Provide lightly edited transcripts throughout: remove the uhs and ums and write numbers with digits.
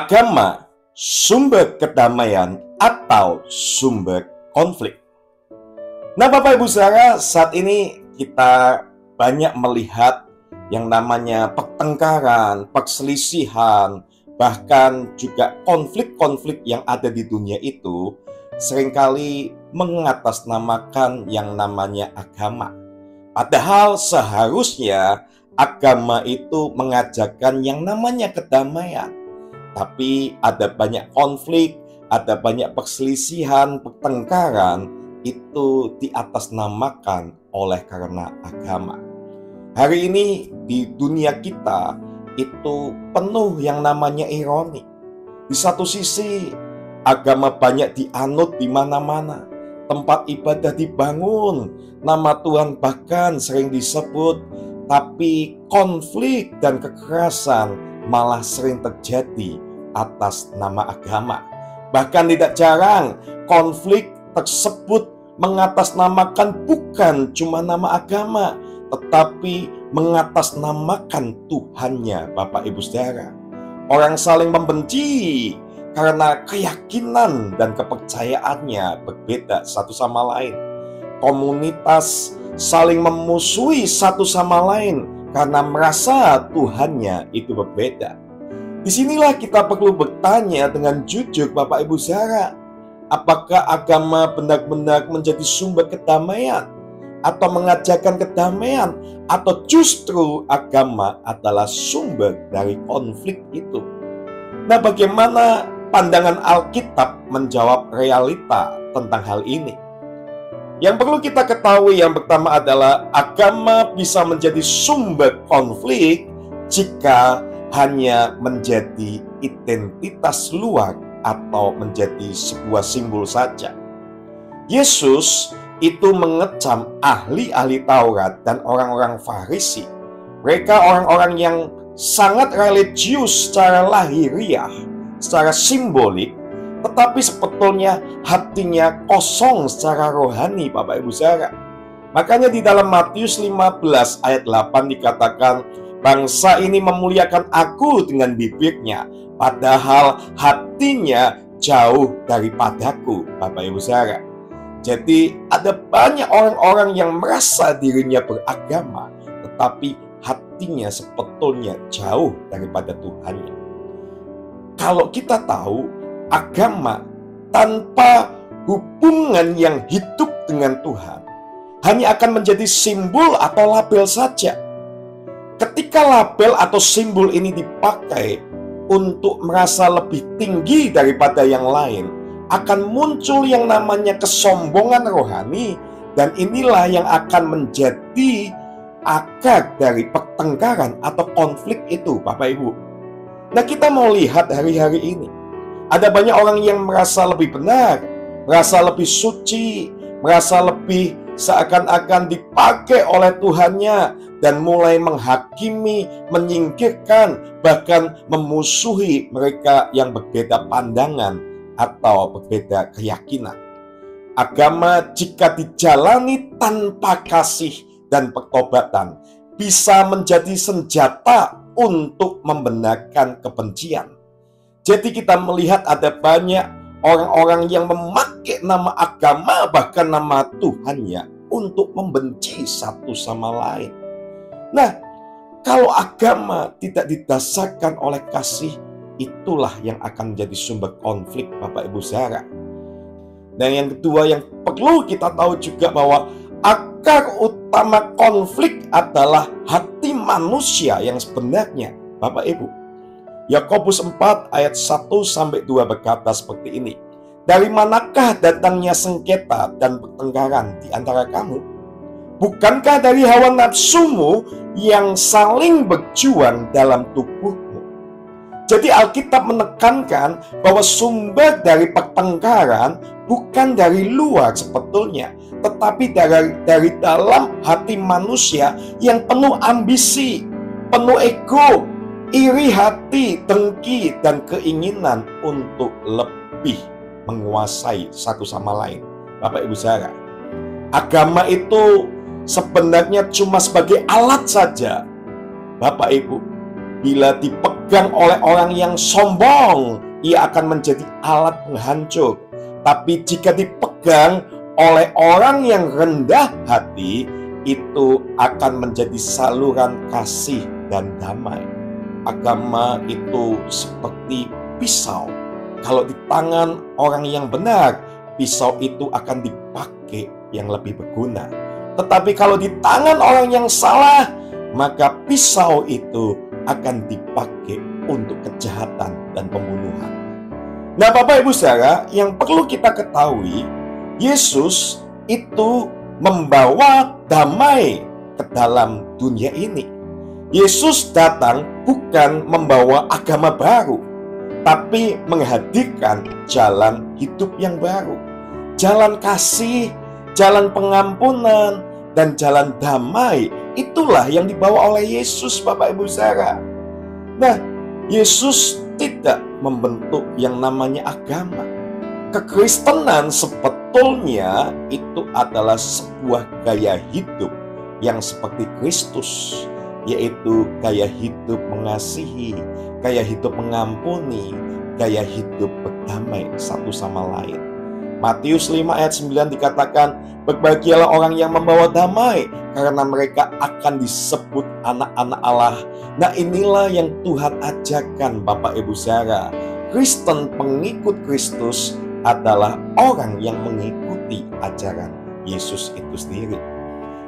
Agama, sumber kedamaian atau sumber konflik. Nah, Bapak Ibu Saudara, saat ini kita banyak melihat yang namanya pertengkaran, perselisihan, bahkan juga konflik-konflik yang ada di dunia itu seringkali mengatasnamakan yang namanya agama. Padahal seharusnya agama itu mengajarkan yang namanya kedamaian. Tapi ada banyak konflik, ada banyak perselisihan, pertengkaran, itu diatasnamakan oleh karena agama. Hari ini di dunia kita itu penuh yang namanya ironi. Di satu sisi agama banyak dianut di mana-mana, tempat ibadah dibangun, nama Tuhan bahkan sering disebut, tapi konflik dan kekerasan malah sering terjadi atas nama agama. Bahkan tidak jarang konflik tersebut mengatasnamakan bukan cuma nama agama, tetapi mengatasnamakan Tuhannya, Bapak Ibu Saudara. Orang saling membenci karena keyakinan dan kepercayaannya berbeda satu sama lain. Komunitas saling memusuhi satu sama lain karena merasa Tuhannya itu berbeda. Disinilah kita perlu bertanya dengan jujur, Bapak Ibu Saudara, apakah agama benar-benar menjadi sumber kedamaian atau mengajarkan kedamaian, atau justru agama adalah sumber dari konflik itu? Nah, bagaimana pandangan Alkitab menjawab realita tentang hal ini? Yang perlu kita ketahui yang pertama adalah agama bisa menjadi sumber konflik jika hanya menjadi identitas luar atau menjadi sebuah simbol saja. Yesus itu mengecam ahli-ahli Taurat dan orang-orang Farisi. Mereka orang-orang yang sangat religius secara lahiriah, secara simbolik, tetapi sebetulnya hatinya kosong secara rohani, Bapak Ibu Saudara. Makanya di dalam Matius 15 ayat 8 dikatakan, bangsa ini memuliakan aku dengan bibirnya, padahal hatinya jauh daripadaku, Bapak Ibu Saudara. Jadi ada banyak orang-orang yang merasa dirinya beragama, tetapi hatinya sebetulnya jauh daripada Tuhannya. Kalau kita tahu agama tanpa hubungan yang hidup dengan Tuhan hanya akan menjadi simbol atau label saja. Ketika label atau simbol ini dipakai untuk merasa lebih tinggi daripada yang lain, akan muncul yang namanya kesombongan rohani, dan inilah yang akan menjadi akar dari pertengkaran atau konflik itu, Bapak Ibu. Nah, kita mau lihat hari-hari ini ada banyak orang yang merasa lebih benar, merasa lebih suci, merasa lebih seakan-akan dipakai oleh Tuhannya, dan mulai menghakimi, menyingkirkan, bahkan memusuhi mereka yang berbeda pandangan atau berbeda keyakinan. Agama jika dijalani tanpa kasih dan pertobatan bisa menjadi senjata untuk membenarkan kebencian. Jadi kita melihat ada banyak orang-orang yang memakai nama agama, bahkan nama Tuhannya, untuk membenci satu sama lain. Nah, kalau agama tidak didasarkan oleh kasih, itulah yang akan menjadi sumber konflik, Bapak Ibu Saudara. Dan yang kedua yang perlu kita tahu juga bahwa akar utama konflik adalah hati manusia yang sebenarnya, Bapak Ibu. Yakobus 4 ayat 1-2 berkata seperti ini, dari manakah datangnya sengketa dan pertengkaran di antara kamu? Bukankah dari hawa nafsumu yang saling berjuang dalam tubuhmu? Jadi Alkitab menekankan bahwa sumber dari pertengkaran bukan dari luar sebetulnya, tetapi dari dalam hati manusia yang penuh ambisi, penuh ego, iri hati, dengki, dan keinginan untuk lebih menguasai satu sama lain. Bapak Ibu Saudara, agama itu sebenarnya cuma sebagai alat saja, Bapak Ibu, Bila dipegang oleh orang yang sombong, ia akan menjadi alat penghancur. Tapi jika dipegang oleh orang yang rendah hati, itu akan menjadi saluran kasih dan damai. Agama itu seperti pisau. Kalau di tangan orang yang benar, pisau itu akan dipakai yang lebih berguna. Tetapi kalau di tangan orang yang salah, maka pisau itu akan dipakai untuk kejahatan dan pembunuhan. Nah, Bapak Ibu Saudara, yang perlu kita ketahui, Yesus itu membawa damai ke dalam dunia ini. Yesus datang bukan membawa agama baru, tapi menghadirkan jalan hidup yang baru. Jalan kasih, jalan pengampunan, dan jalan damai. Itulah yang dibawa oleh Yesus, Bapak Ibu Saudara. Nah, Yesus tidak membentuk yang namanya agama. Kekristenan sebetulnya itu adalah sebuah gaya hidup yang seperti Kristus, yaitu gaya hidup mengasihi, gaya hidup mengampuni, gaya hidup berdamai satu sama lain. Matius 5 ayat 9 dikatakan, berbahagialah orang yang membawa damai, karena mereka akan disebut anak-anak Allah. Nah, inilah yang Tuhan ajarkan, Bapak Ibu Saudara. Kristen pengikut Kristus adalah orang yang mengikuti ajaran Yesus itu sendiri.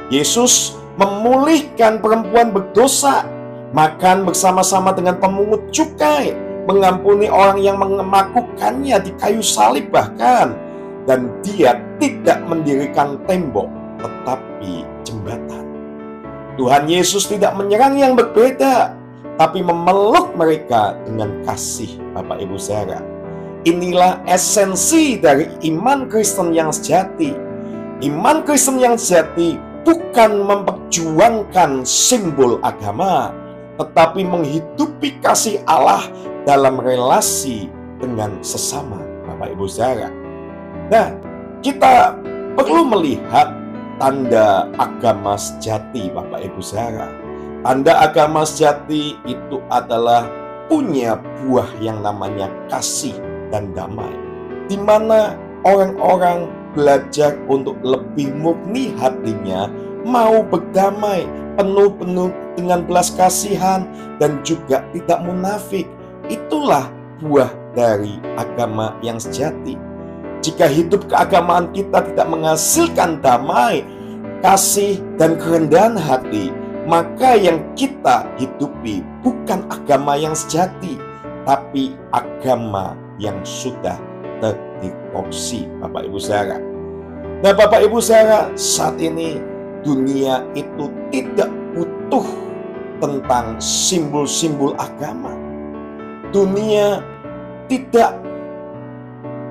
Yesus memulihkan perempuan berdosa, makan bersama-sama dengan pemungut cukai, mengampuni orang yang memakukannya di kayu salib bahkan. Dan dia tidak mendirikan tembok, tetapi jembatan. Tuhan Yesus tidak menyerang yang berbeda, tapi memeluk mereka dengan kasih, Bapak Ibu Saudara. Inilah esensi dari iman Kristen yang sejati. Iman Kristen yang sejati bukan memperjuangkan simbol agama, tetapi menghidupi kasih Allah dalam relasi dengan sesama, Bapak Ibu Saudara. Nah, kita perlu melihat tanda agama sejati, Bapak Ibu Saudara. Tanda agama sejati itu adalah punya buah yang namanya kasih dan damai, di mana orang-orang belajar untuk lebih murni hatinya, mau berdamai, penuh dengan belas kasihan, dan juga tidak munafik. Itulah buah dari agama yang sejati. Jika hidup keagamaan kita tidak menghasilkan damai, kasih, dan kerendahan hati, maka yang kita hidupi bukan agama yang sejati, tapi agama yang sudah terdikorupsi, Bapak Ibu Saudara. Nah, Bapak Ibu Saudara, saat ini dunia itu tidak butuh tentang simbol-simbol agama. Dunia tidak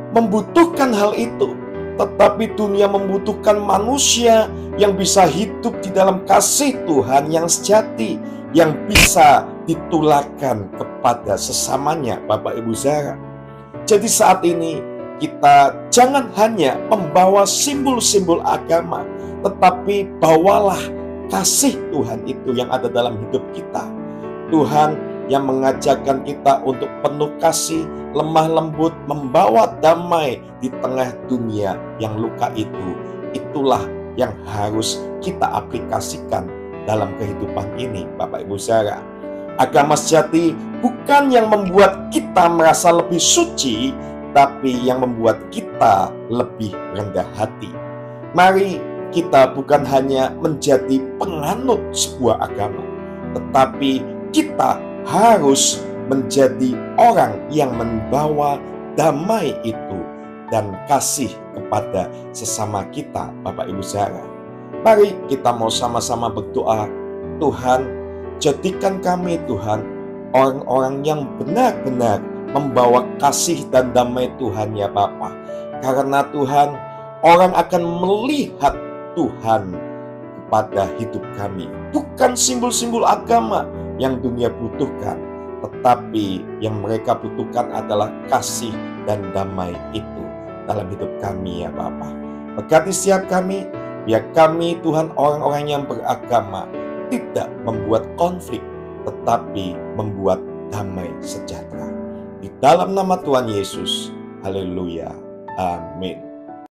membutuhkan hal itu, tetapi dunia membutuhkan manusia yang bisa hidup di dalam kasih Tuhan yang sejati, yang bisa ditularkan kepada sesamanya, Bapak Ibu Saudara. Jadi saat ini kita jangan hanya membawa simbol-simbol agama, tetapi bawalah kasih Tuhan itu yang ada dalam hidup kita. Tuhan yang mengajarkan kita untuk penuh kasih, lemah lembut, membawa damai di tengah dunia yang luka itu. Itulah yang harus kita aplikasikan dalam kehidupan ini, Bapak Ibu Saudara. Agama sejati bukan yang membuat kita merasa lebih suci, tapi yang membuat kita lebih rendah hati. Mari kita bukan hanya menjadi penganut sebuah agama, tetapi kita harus menjadi orang yang membawa damai itu dan kasih kepada sesama kita, Bapak Ibu Saudara. Mari kita mau sama-sama berdoa. Tuhan, jadikan kami, Tuhan, orang-orang yang benar-benar membawa kasih dan damai Tuhan, ya Bapa. Karena Tuhan, orang akan melihat Tuhan kepada hidup kami. Bukan simbol-simbol agama yang dunia butuhkan, tetapi yang mereka butuhkan adalah kasih dan damai itu dalam hidup kami, ya Bapa. Berkati setiap kami, biar kami, Tuhan, orang-orang yang beragama tidak membuat konflik, tetapi membuat damai sejahtera. Di dalam nama Tuhan Yesus, haleluya, amin.